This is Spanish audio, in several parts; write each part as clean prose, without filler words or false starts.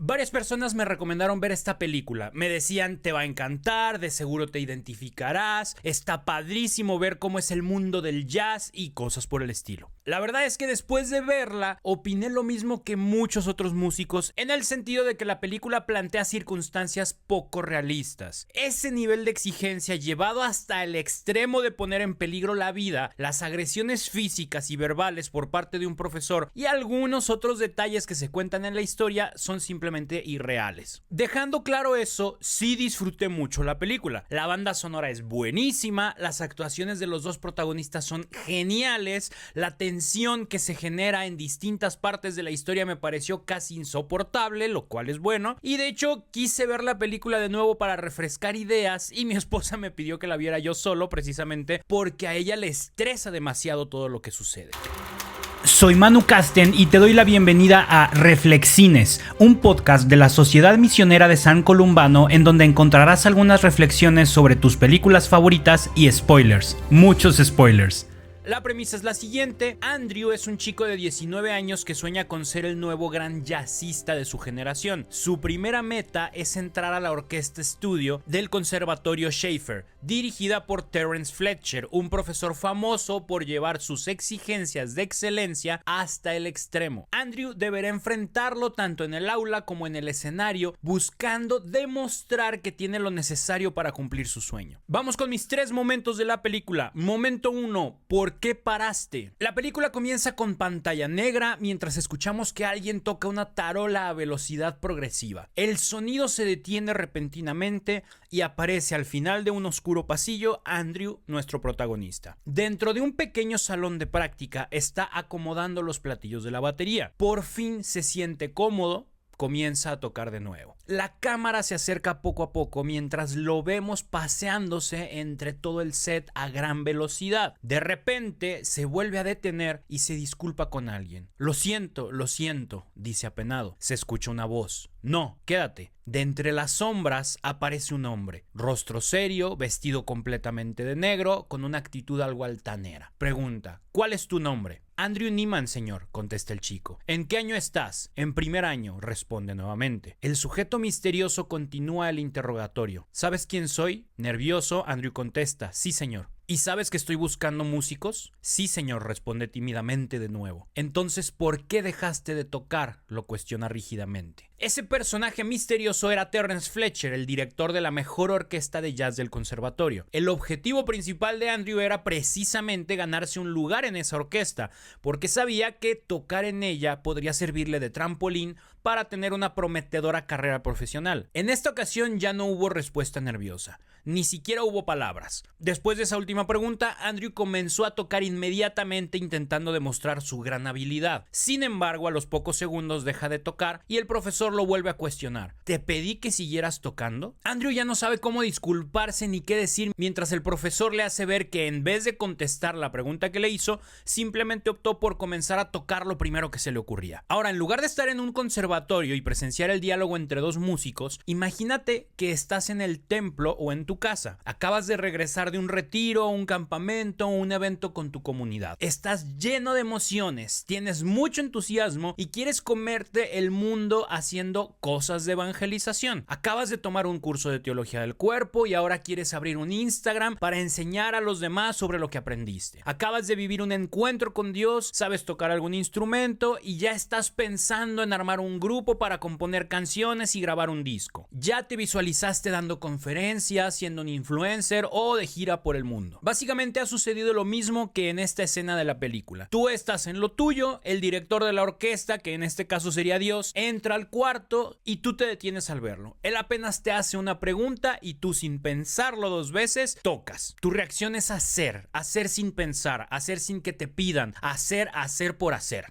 Varias personas me recomendaron ver esta película. Me decían, te va a encantar, de seguro te identificarás, está padrísimo ver cómo es el mundo del jazz y cosas por el estilo. La verdad es que después de verla, opiné lo mismo que muchos otros músicos, en el sentido de que la película plantea circunstancias poco realistas. Ese nivel de exigencia llevado hasta el extremo de poner en peligro la vida, las agresiones físicas y verbales por parte de un profesor y algunos otros detalles que se cuentan en la historia son simplemente irreales. Dejando claro eso, sí disfruté mucho la película. La banda sonora es buenísima, las actuaciones de los dos protagonistas son geniales, la tensión que se genera en distintas partes de la historia me pareció casi insoportable, lo cual es bueno, y de hecho quise ver la película de nuevo para refrescar ideas y mi esposa me pidió que la viera yo solo precisamente porque a ella le estresa demasiado todo lo que sucede. Soy Manu Casten y te doy la bienvenida a Reflexines, un podcast de la Sociedad Misionera de San Columbano en donde encontrarás algunas reflexiones sobre tus películas favoritas y spoilers, muchos spoilers. La premisa es la siguiente: Andrew es un chico de 19 años que sueña con ser el nuevo gran jazzista de su generación. Su primera meta es entrar a la orquesta estudio del Conservatorio Schaeffer, dirigida por Terence Fletcher, un profesor famoso por llevar sus exigencias de excelencia hasta el extremo. Andrew deberá enfrentarlo tanto en el aula como en el escenario, buscando demostrar que tiene lo necesario para cumplir su sueño. Vamos con mis 3 momentos de la película. Momento 1, ¿por qué paraste? La película comienza con pantalla negra mientras escuchamos que alguien toca una tarola a velocidad progresiva. El sonido se detiene repentinamente y aparece al final de un oscuro pasillo Andrew, nuestro protagonista. Dentro de un pequeño salón de práctica está acomodando los platillos de la batería. Por fin se siente cómodo. Comienza a tocar de nuevo. La cámara se acerca poco a poco mientras lo vemos paseándose entre todo el set a gran velocidad. De repente se vuelve a detener y se disculpa con alguien. Lo siento, dice apenado. Se escucha una voz. No, quédate. De entre las sombras aparece un hombre, rostro serio, vestido completamente de negro, con una actitud algo altanera. Pregunta, ¿cuál es tu nombre? Andrew Neiman, señor, contesta el chico. ¿En qué año estás? En primer año, responde nuevamente. El sujeto misterioso continúa el interrogatorio. ¿Sabes quién soy? Nervioso, Andrew contesta, sí, señor. ¿Y sabes que estoy buscando músicos? Sí, señor, responde tímidamente de nuevo. Entonces, ¿por qué dejaste de tocar? Lo cuestiona rígidamente. Ese personaje misterioso era Terence Fletcher, el director de la mejor orquesta de jazz del conservatorio. El objetivo principal de Andrew era precisamente ganarse un lugar en esa orquesta, porque sabía que tocar en ella podría servirle de trampolín para tener una prometedora carrera profesional. En esta ocasión ya no hubo respuesta nerviosa, ni siquiera hubo palabras. Después de esa última pregunta, Andrew comenzó a tocar inmediatamente intentando demostrar su gran habilidad. Sin embargo, a los pocos segundos deja de tocar y el profesor lo vuelve a cuestionar. ¿Te pedí que siguieras tocando? Andrew ya no sabe cómo disculparse ni qué decir mientras el profesor le hace ver que en vez de contestar la pregunta que le hizo, simplemente optó por comenzar a tocar lo primero que se le ocurría. Ahora, en lugar de estar en un conservatorio y presenciar el diálogo entre dos músicos, imagínate que estás en el templo o en tu casa. Acabas de regresar de un retiro, un campamento o un evento con tu comunidad. Estás lleno de emociones, tienes mucho entusiasmo y quieres comerte el mundo haciendo cosas de evangelización. Acabas de tomar un curso de teología del cuerpo y ahora quieres abrir un Instagram para enseñar a los demás sobre lo que aprendiste. Acabas de vivir un encuentro con Dios, sabes tocar algún instrumento y ya estás pensando en armar un grupo para componer canciones y grabar un disco. Ya te visualizaste dando conferencias, siendo un influencer o de gira por el mundo. Básicamente ha sucedido lo mismo que en esta escena de la película. Tú estás en lo tuyo, el director de la orquesta, que en este caso sería Dios, entra al cuarto y tú te detienes al verlo. Él apenas te hace una pregunta y tú, sin pensarlo 2 veces, tocas. Tu reacción es hacer sin pensar, hacer sin que te pidan, hacer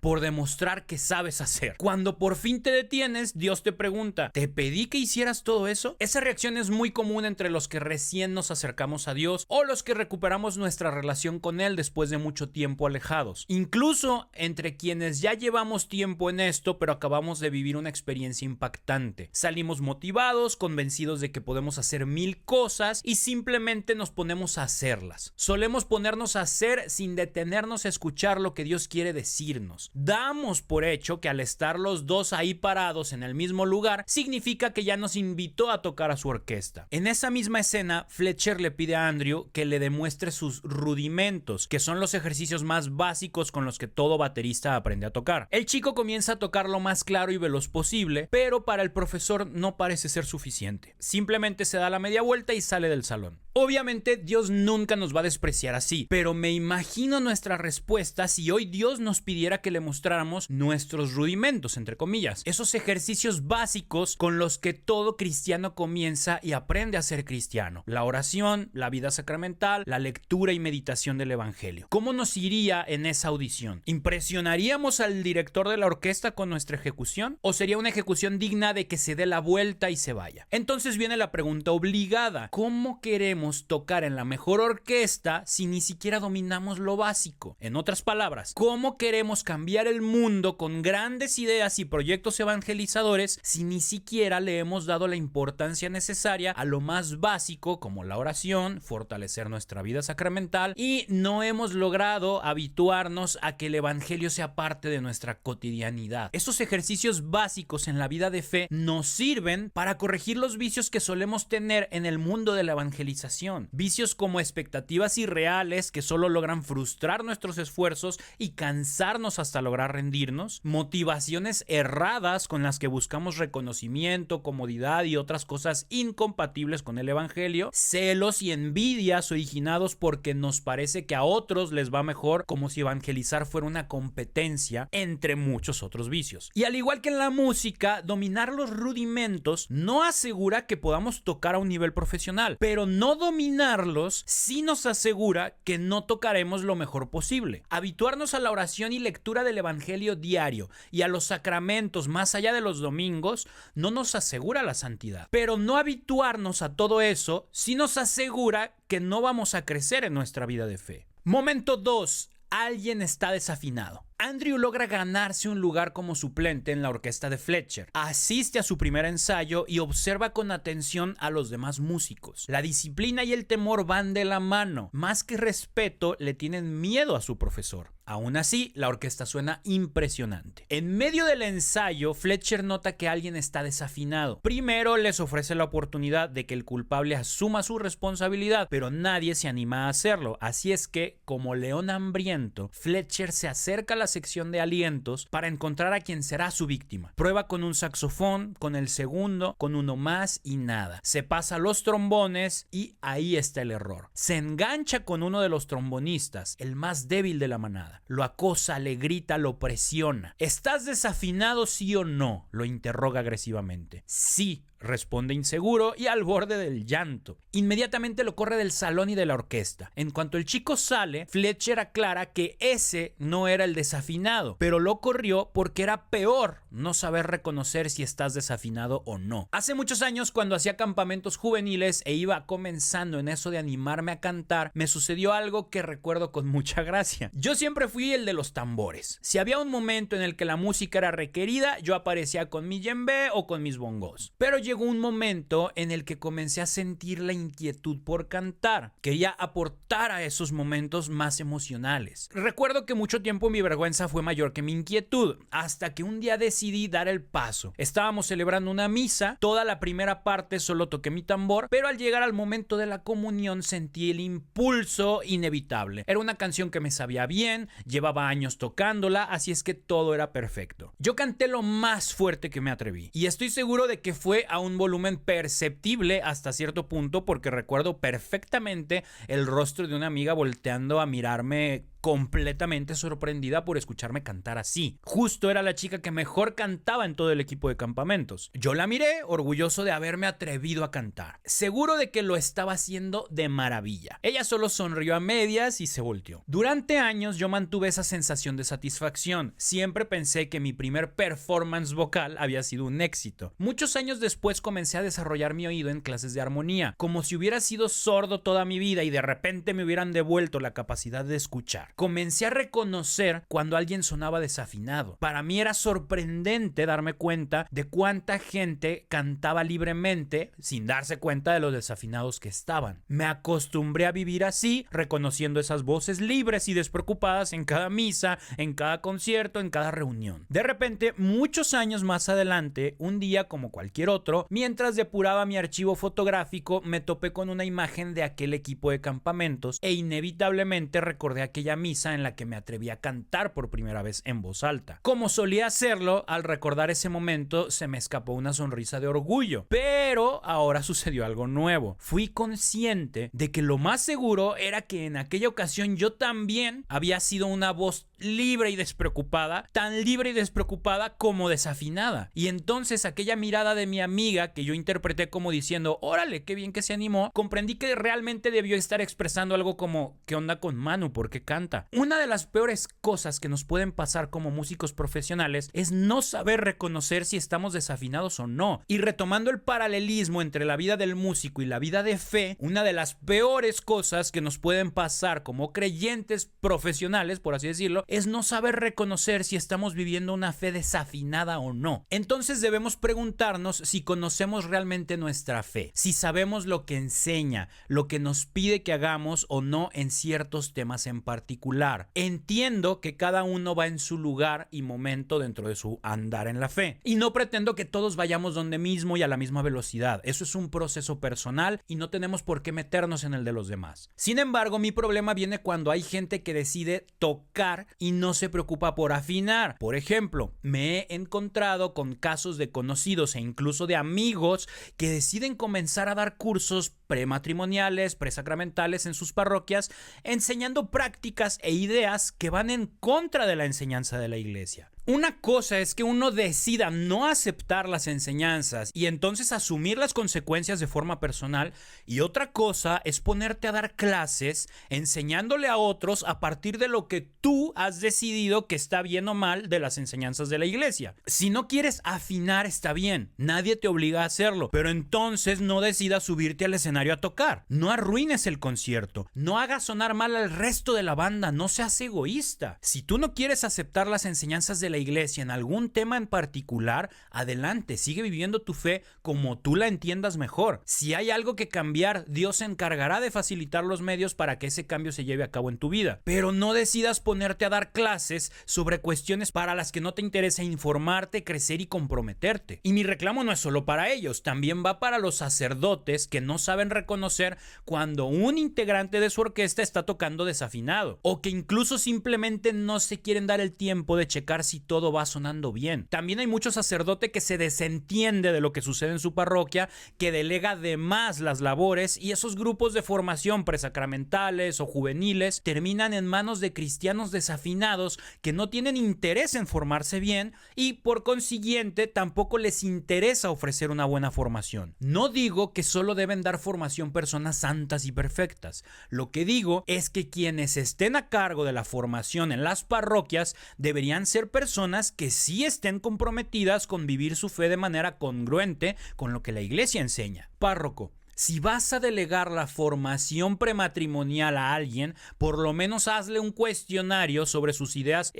por demostrar que sabes hacer. Cuando por fin te detienes, Dios te pregunta, ¿te pedí que hicieras todo eso? Esa reacción es muy común entre los que recién nos acercamos a Dios o los que recuperamos nuestra relación con Él después de mucho tiempo alejados. Incluso entre quienes ya llevamos tiempo en esto, pero acabamos de vivir una experiencia impactante. Salimos motivados, convencidos de que podemos hacer 1000 cosas y simplemente nos ponemos a hacerlas. Solemos ponernos a hacer sin detenernos a escuchar lo que Dios quiere decirnos. Damos por hecho que al estar los dos ahí ahí parados en el mismo lugar, significa que ya nos invitó a tocar a su orquesta. En esa misma escena, Fletcher le pide a Andrew que le demuestre sus rudimentos, que son los ejercicios más básicos con los que todo baterista aprende a tocar. El chico comienza a tocar lo más claro y veloz posible, pero para el profesor no parece ser suficiente. Simplemente se da la media vuelta y sale del salón. Obviamente Dios nunca nos va a despreciar así, pero me imagino nuestra respuesta si hoy Dios nos pidiera que le mostráramos nuestros rudimentos, entre comillas, esos ejercicios básicos con los que todo cristiano comienza y aprende a ser cristiano: la oración, la vida sacramental, la lectura y meditación del evangelio. ¿Cómo nos iría en esa audición? ¿Impresionaríamos al director de la orquesta con nuestra ejecución? ¿O sería una ejecución digna de que se dé la vuelta y se vaya? Entonces viene la pregunta obligada: ¿cómo queremos tocar en la mejor orquesta si ni siquiera dominamos lo básico? En otras palabras, ¿cómo queremos cambiar el mundo con grandes ideas y proyectos evangelizadores si ni siquiera le hemos dado la importancia necesaria a lo más básico, como la oración, fortalecer nuestra vida sacramental, y no hemos logrado habituarnos a que el evangelio sea parte de nuestra cotidianidad? Esos ejercicios básicos en la vida de fe nos sirven para corregir los vicios que solemos tener en el mundo de la evangelización. Vicios como expectativas irreales que solo logran frustrar nuestros esfuerzos y cansarnos hasta lograr rendirnos, motivaciones erradas con las que buscamos reconocimiento, comodidad y otras cosas incompatibles con el evangelio, celos y envidias originados porque nos parece que a otros les va mejor, como si evangelizar fuera una competencia, entre muchos otros vicios. Y al igual que en la música, dominar los rudimentos no asegura que podamos tocar a un nivel profesional, pero no dominarlos sí nos asegura que no tocaremos lo mejor posible. Habituarnos a la oración y lectura del evangelio diario y a los sacramentos más allá de los domingos no nos asegura la santidad, pero no habituarnos a todo eso sí nos asegura que no vamos a crecer en nuestra vida de fe. Momento 2. Alguien está desafinado. Andrew logra ganarse un lugar como suplente en la orquesta de Fletcher. Asiste a su primer ensayo y observa con atención a los demás músicos. La disciplina y el temor van de la mano. Más que respeto, le tienen miedo a su profesor. Aún así, la orquesta suena impresionante. En medio del ensayo, Fletcher nota que alguien está desafinado. Primero les ofrece la oportunidad de que el culpable asuma su responsabilidad, pero nadie se anima a hacerlo. Así es que, como león hambriento, Fletcher se acerca a la sección de alientos para encontrar a quien será su víctima. Prueba con un saxofón, con el segundo, con uno más y nada. Se pasa los trombones y ahí está el error. Se engancha con uno de los trombonistas, el más débil de la manada. Lo acosa, le grita, lo presiona. ¿Estás desafinado, sí o no?, lo interroga agresivamente. Sí, responde inseguro y al borde del llanto. Inmediatamente lo corre del salón y de la orquesta. En cuanto el chico sale, Fletcher aclara que ese no era el desafinado, pero lo corrió porque era peor no saber reconocer si estás desafinado o no. Hace muchos años, cuando hacía campamentos juveniles e iba comenzando en eso de animarme a cantar, me sucedió algo que recuerdo con mucha gracia. Yo siempre fui el de los tambores. Si había un momento en el que la música era requerida, yo aparecía con mi djembe o con mis bongos. Pero llegó un momento en el que comencé a sentir la inquietud por cantar. Quería aportar a esos momentos más emocionales. Recuerdo que mucho tiempo mi vergüenza fue mayor que mi inquietud, hasta que un día decidí dar el paso. Estábamos celebrando una misa, toda la primera parte solo toqué mi tambor, pero al llegar al momento de la comunión sentí el impulso inevitable. Era una canción que me sabía bien, llevaba años tocándola, así es que todo era perfecto. Yo canté lo más fuerte que me atreví, y estoy seguro de que fue a un volumen perceptible hasta cierto punto, porque recuerdo perfectamente el rostro de una amiga volteando a mirarme completamente sorprendida por escucharme cantar así. Justo era la chica que mejor cantaba en todo el equipo de campamentos. Yo la miré, orgulloso de haberme atrevido a cantar, seguro de que lo estaba haciendo de maravilla. Ella solo sonrió a medias y se volteó. Durante años yo mantuve esa sensación de satisfacción. Siempre pensé que mi primer performance vocal había sido un éxito. Muchos años después comencé a desarrollar mi oído en clases de armonía, como si hubiera sido sordo toda mi vida y de repente me hubieran devuelto la capacidad de escuchar. tocar. Comencé a reconocer cuando alguien sonaba desafinado. Para mí era sorprendente darme cuenta de cuánta gente cantaba libremente sin darse cuenta de los desafinados que estaban. Me acostumbré a vivir así, reconociendo esas voces libres y despreocupadas en cada misa, en cada concierto, en cada reunión. De repente, muchos años más adelante, un día como cualquier otro, mientras depuraba mi archivo fotográfico, me topé con una imagen de aquel equipo de campamentos e inevitablemente recordé aquella misa en la que me atreví a cantar por primera vez en voz alta. Como solía hacerlo, al recordar ese momento se me escapó una sonrisa de orgullo, pero ahora sucedió algo nuevo. Fui consciente de que lo más seguro era que en aquella ocasión yo también había sido una voz libre y despreocupada, tan libre y despreocupada como desafinada. Y entonces aquella mirada de mi amiga que yo interpreté como diciendo, órale, qué bien que se animó, comprendí que realmente debió estar expresando algo como, ¿qué onda con Manu? ¿Por qué canta? Una de las peores cosas que nos pueden pasar como músicos profesionales es no saber reconocer si estamos desafinados o no. Y retomando el paralelismo entre la vida del músico y la vida de fe, una de las peores cosas que nos pueden pasar como creyentes profesionales, por así decirlo, es no saber reconocer si estamos viviendo una fe desafinada o no. Entonces debemos preguntarnos si conocemos realmente nuestra fe, si sabemos lo que enseña, lo que nos pide que hagamos o no en ciertos temas en particular. Entiendo que cada uno va en su lugar y momento dentro de su andar en la fe, y no pretendo que todos vayamos donde mismo y a la misma velocidad. Eso es un proceso personal y no tenemos por qué meternos en el de los demás. Sin embargo, mi problema viene cuando hay gente que decide tocar y no se preocupa por afinar. Por ejemplo, me he encontrado con casos de conocidos e incluso de amigos que deciden comenzar a dar cursos prematrimoniales, presacramentales en sus parroquias, enseñando prácticas e ideas que van en contra de la enseñanza de la iglesia. Una cosa es que uno decida no aceptar las enseñanzas y entonces asumir las consecuencias de forma personal, y otra cosa es ponerte a dar clases enseñándole a otros a partir de lo que tú has decidido que está bien o mal de las enseñanzas de la iglesia. Si no quieres afinar, está bien, nadie te obliga a hacerlo, pero entonces no decidas subirte al escenario a tocar. No arruines el concierto, no hagas sonar mal al resto de la banda, no seas egoísta. Si tú no quieres aceptar las enseñanzas de la iglesia en algún tema en particular, adelante, sigue viviendo tu fe como tú la entiendas mejor. Si hay algo que cambiar, Dios se encargará de facilitar los medios para que ese cambio se lleve a cabo en tu vida. Pero no decidas ponerte a dar clases sobre cuestiones para las que no te interesa informarte, crecer y comprometerte. Y mi reclamo no es solo para ellos, también va para los sacerdotes que no saben reconocer cuando un integrante de su orquesta está tocando desafinado, o que incluso simplemente no se quieren dar el tiempo de checar si todo va sonando bien. También hay mucho sacerdote que se desentiende de lo que sucede en su parroquia, que delega de más las labores, y esos grupos de formación presacramentales o juveniles terminan en manos de cristianos desafinados que no tienen interés en formarse bien y por consiguiente tampoco les interesa ofrecer una buena formación. No digo que solo deben dar formación personas santas y perfectas. Lo que digo es que quienes estén a cargo de la formación en las parroquias deberían ser personas que sí estén comprometidas con vivir su fe de manera congruente con lo que la iglesia enseña. Párroco, si vas a delegar la formación prematrimonial a alguien, por lo menos hazle un cuestionario sobre sus ideas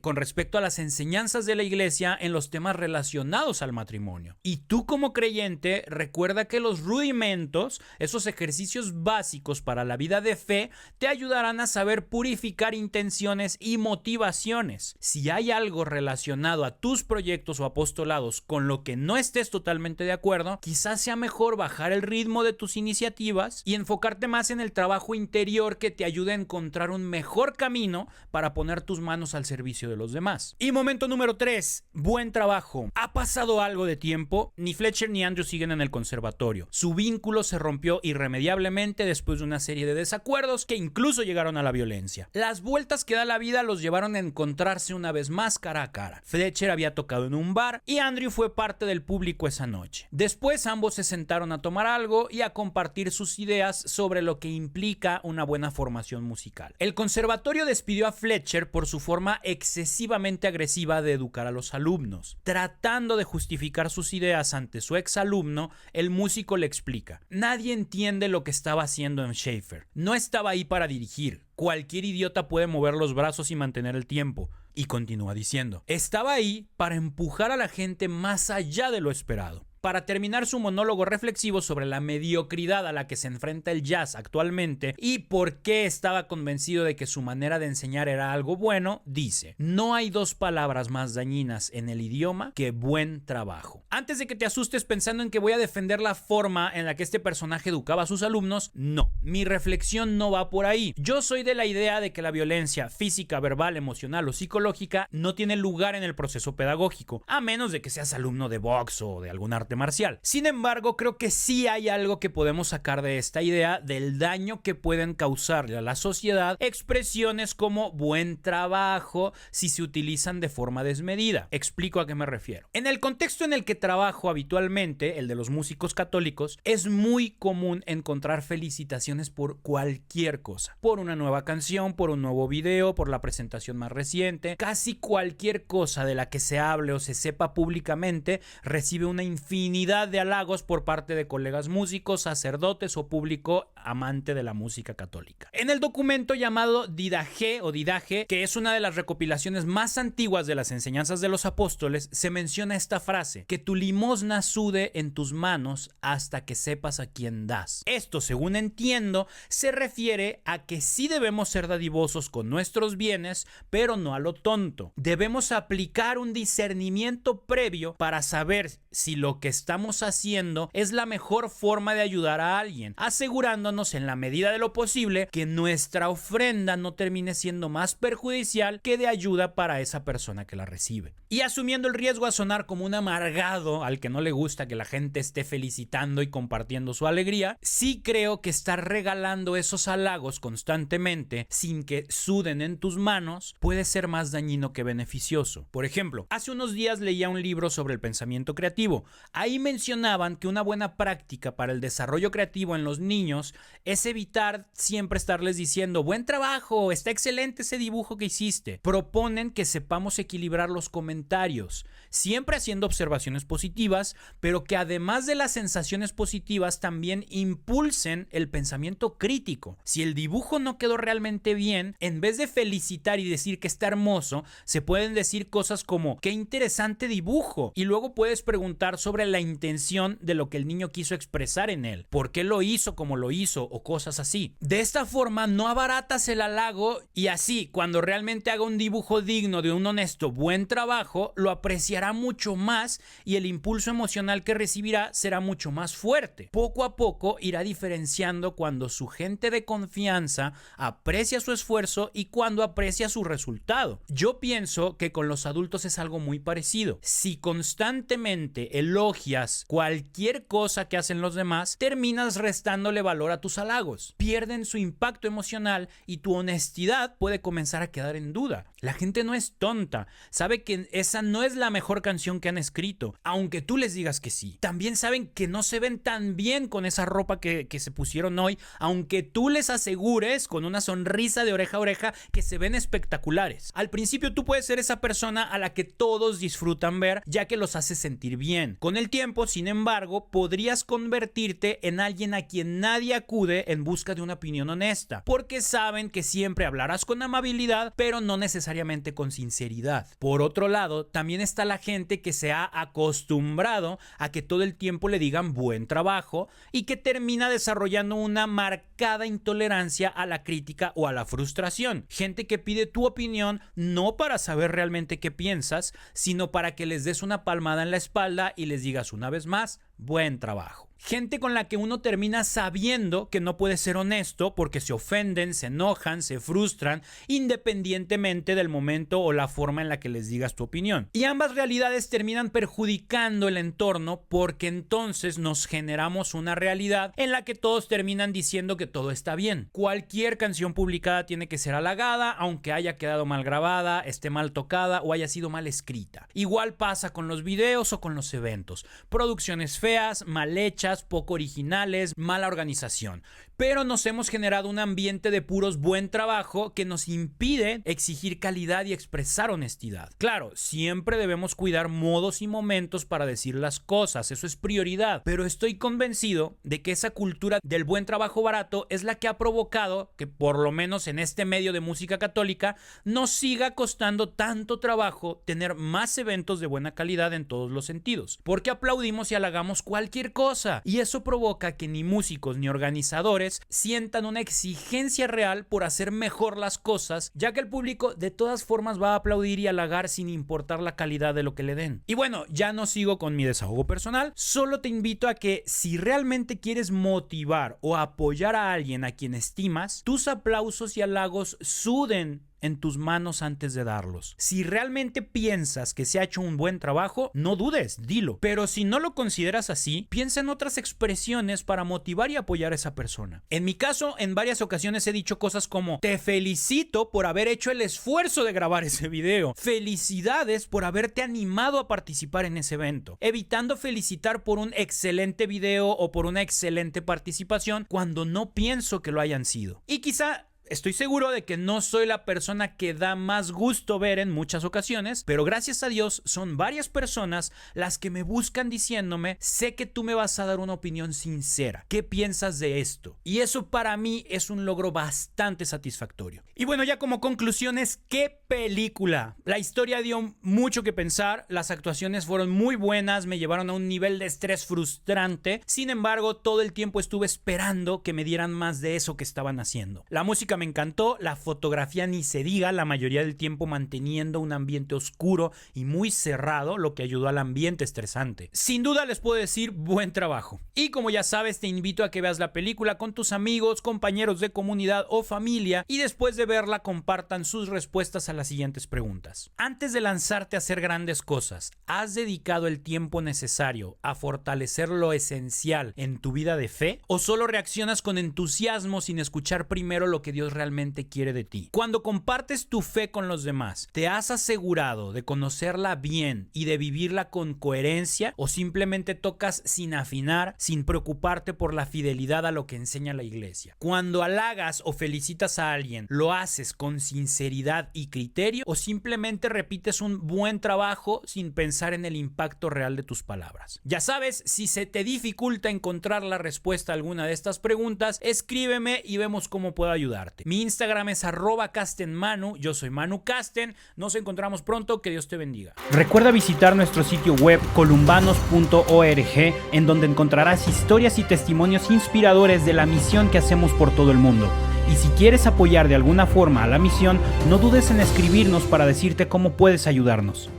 con respecto a las enseñanzas de la iglesia en los temas relacionados al matrimonio. Y tú como creyente, recuerda que los rudimentos, esos ejercicios básicos para la vida de fe, te ayudarán a saber purificar intenciones y motivaciones. Si hay algo relacionado a tus proyectos o apostolados con lo que no estés totalmente de acuerdo, quizás sea mejor bajar el ritmo de tus iniciativas y enfocarte más en el trabajo interior que te ayude a encontrar un mejor camino para poner tus manos al servicio de los demás. Y momento número 3, buen trabajo. Ha pasado algo de tiempo, ni Fletcher ni Andrew siguen en el conservatorio. Su vínculo se rompió irremediablemente después de una serie de desacuerdos que incluso llegaron a la violencia. Las vueltas que da la vida los llevaron a encontrarse una vez más cara a cara. Fletcher había tocado en un bar y Andrew fue parte del público esa noche. Después ambos se sentaron a tomar algo y a compartir sus ideas sobre lo que implica una buena formación musical. El conservatorio despidió a Fletcher por su forma excesivamente agresiva de educar a los alumnos. Tratando de justificar sus ideas ante su exalumno, el músico le explica: nadie entiende lo que estaba haciendo en Schaeffer. No estaba ahí para dirigir. Cualquier idiota puede mover los brazos y mantener el tiempo. Y continúa diciendo: estaba ahí para empujar a la gente más allá de lo esperado. Para terminar su monólogo reflexivo sobre la mediocridad a la que se enfrenta el jazz actualmente y por qué estaba convencido de que su manera de enseñar era algo bueno, dice: no hay dos palabras más dañinas en el idioma que buen trabajo. Antes de que te asustes pensando en que voy a defender la forma en la que este personaje educaba a sus alumnos, no, mi reflexión no va por ahí. Yo soy de la idea de que la violencia física, verbal, emocional o psicológica no tiene lugar en el proceso pedagógico, a menos de que seas alumno de box o de algún arte marcial. Sin embargo, creo que sí hay algo que podemos sacar de esta idea del daño que pueden causarle a la sociedad expresiones como buen trabajo si se utilizan de forma desmedida. Explico a qué me refiero. En el contexto en el que trabajo habitualmente, el de los músicos católicos, es muy común encontrar felicitaciones por cualquier cosa. Por una nueva canción, por un nuevo video, por la presentación más reciente. Casi cualquier cosa de la que se hable o se sepa públicamente recibe una infinidad de halagos por parte de colegas músicos, sacerdotes o público amante de la música católica. En el documento llamado Didache, que es una de las recopilaciones más antiguas de las enseñanzas de los apóstoles, se menciona esta frase: que tu limosna sude en tus manos hasta que sepas a quién das. Esto, según entiendo, se refiere a que sí debemos ser dadivosos con nuestros bienes, pero no a lo tonto. Debemos aplicar un discernimiento previo para saber si lo que estamos haciendo es la mejor forma de ayudar a alguien, asegurándonos en la medida de lo posible que nuestra ofrenda no termine siendo más perjudicial que de ayuda para esa persona que la recibe. Y asumiendo el riesgo a sonar como un amargado al que no le gusta que la gente esté felicitando y compartiendo su alegría, sí creo que estar regalando esos halagos constantemente sin que suden en tus manos puede ser más dañino que beneficioso. Por ejemplo, hace unos días leía un libro sobre el pensamiento creativo. Ahí mencionaban que una buena práctica para el desarrollo creativo en los niños es evitar siempre estarles diciendo: buen trabajo, está excelente ese dibujo que hiciste. Proponen que sepamos equilibrar los comentarios, siempre haciendo observaciones positivas, pero que además de las sensaciones positivas también impulsen el pensamiento crítico. Si el dibujo no quedó realmente bien, en vez de felicitar y decir que está hermoso, se pueden decir cosas como: qué interesante dibujo, y luego puedes preguntar sobre la intención de lo que el niño quiso expresar en él, por qué lo hizo como lo hizo o cosas así. De esta forma no abaratas el halago y así, cuando realmente haga un dibujo digno de un honesto buen trabajo, lo apreciará mucho más y el impulso emocional que recibirá será mucho más fuerte. Poco a poco irá diferenciando cuando su gente de confianza aprecia su esfuerzo y cuando aprecia su resultado. Yo pienso que con los adultos es algo muy parecido. Si constantemente elogias cualquier cosa que hacen los demás, terminas restándole valor a tus halagos. Pierden su impacto emocional y tu honestidad puede comenzar a quedar en duda. La gente no es tonta, sabe que esa no es la mejor canción que han escrito, aunque tú les digas que sí. También saben que no se ven tan bien con esa ropa que se pusieron hoy, aunque tú les asegures con una sonrisa de oreja a oreja que se ven espectaculares. Al principio tú puedes ser esa persona a la que todos disfrutan ver, ya que los hace sentir bien. Con el tiempo, sin embargo, podrías convertirte en alguien a quien nadie acude en busca de una opinión honesta, porque saben que siempre hablarás con amabilidad, pero no necesariamente con sinceridad. Por otro lado, también está la gente que se ha acostumbrado a que todo el tiempo le digan buen trabajo y que termina desarrollando una marcada intolerancia a la crítica o a la frustración. Gente que pide tu opinión no para saber realmente qué piensas, sino para que les des una palmada en la espalda y les digas una vez más: buen trabajo. Gente con la que uno termina sabiendo que no puede ser honesto porque se ofenden, se enojan, se frustran, independientemente del momento o la forma en la que les digas tu opinión. Y ambas realidades terminan perjudicando el entorno porque entonces nos generamos una realidad en la que todos terminan diciendo que todo está bien. Cualquier canción publicada tiene que ser halagada, aunque haya quedado mal grabada, esté mal tocada o haya sido mal escrita. Igual pasa con los videos o con los eventos. Producciones feas, feas, mal hechas, poco originales, mala organización. Pero nos hemos generado un ambiente de puros buen trabajo que nos impide exigir calidad y expresar honestidad. Claro, siempre debemos cuidar modos y momentos para decir las cosas, eso es prioridad, pero estoy convencido de que esa cultura del buen trabajo barato es la que ha provocado que, por lo menos en este medio de música católica, nos siga costando tanto trabajo tener más eventos de buena calidad en todos los sentidos, porque aplaudimos y halagamos cualquier cosa, y eso provoca que ni músicos ni organizadores sientan una exigencia real por hacer mejor las cosas, ya que el público de todas formas va a aplaudir y halagar sin importar la calidad de lo que le den. Y bueno, ya no sigo con mi desahogo personal, solo te invito a que si realmente quieres motivar o apoyar a alguien a quien estimas, tus aplausos y halagos suden en tus manos antes de darlos. Si realmente piensas que se ha hecho un buen trabajo, no dudes, dilo. Pero si no lo consideras así, piensa en otras expresiones para motivar y apoyar a esa persona. En mi caso, en varias ocasiones he dicho cosas como: te felicito por haber hecho el esfuerzo de grabar ese video. Felicidades por haberte animado a participar en ese evento. Evitando felicitar por un excelente video o por una excelente participación cuando no pienso que lo hayan sido. Y quizá estoy seguro de que no soy la persona que da más gusto ver en muchas ocasiones, pero gracias a Dios son varias personas las que me buscan diciéndome: sé que tú me vas a dar una opinión sincera. ¿Qué piensas de esto? Y eso para mí es un logro bastante satisfactorio. Y bueno, ya como conclusiones, ¿qué película? La historia dio mucho que pensar, las actuaciones fueron muy buenas, me llevaron a un nivel de estrés frustrante. Sin embargo, todo el tiempo estuve esperando que me dieran más de eso que estaban haciendo. La música me encantó, la fotografía ni se diga, la mayoría del tiempo manteniendo un ambiente oscuro y muy cerrado, lo que ayudó al ambiente estresante. Sin duda les puedo decir buen trabajo. Y como ya sabes, te invito a que veas la película con tus amigos, compañeros de comunidad o familia, y después de verla compartan sus respuestas a las siguientes preguntas. Antes de lanzarte a hacer grandes cosas, ¿has dedicado el tiempo necesario a fortalecer lo esencial en tu vida de fe? ¿O solo reaccionas con entusiasmo sin escuchar primero lo que Dios realmente quiere de ti? Cuando compartes tu fe con los demás, ¿te has asegurado de conocerla bien y de vivirla con coherencia, o simplemente tocas sin afinar, sin preocuparte por la fidelidad a lo que enseña la iglesia? Cuando halagas o felicitas a alguien, ¿lo haces con sinceridad y criterio, o simplemente repites un buen trabajo sin pensar en el impacto real de tus palabras? Ya sabes, si se te dificulta encontrar la respuesta a alguna de estas preguntas, escríbeme y vemos cómo puedo ayudarte. Mi Instagram es @castenmanu, yo soy Manu Casten. Nos encontramos pronto, que Dios te bendiga. Recuerda visitar nuestro sitio web columbanos.org, en donde encontrarás historias y testimonios inspiradores de la misión que hacemos por todo el mundo. Y si quieres apoyar de alguna forma a la misión, no dudes en escribirnos para decirte cómo puedes ayudarnos.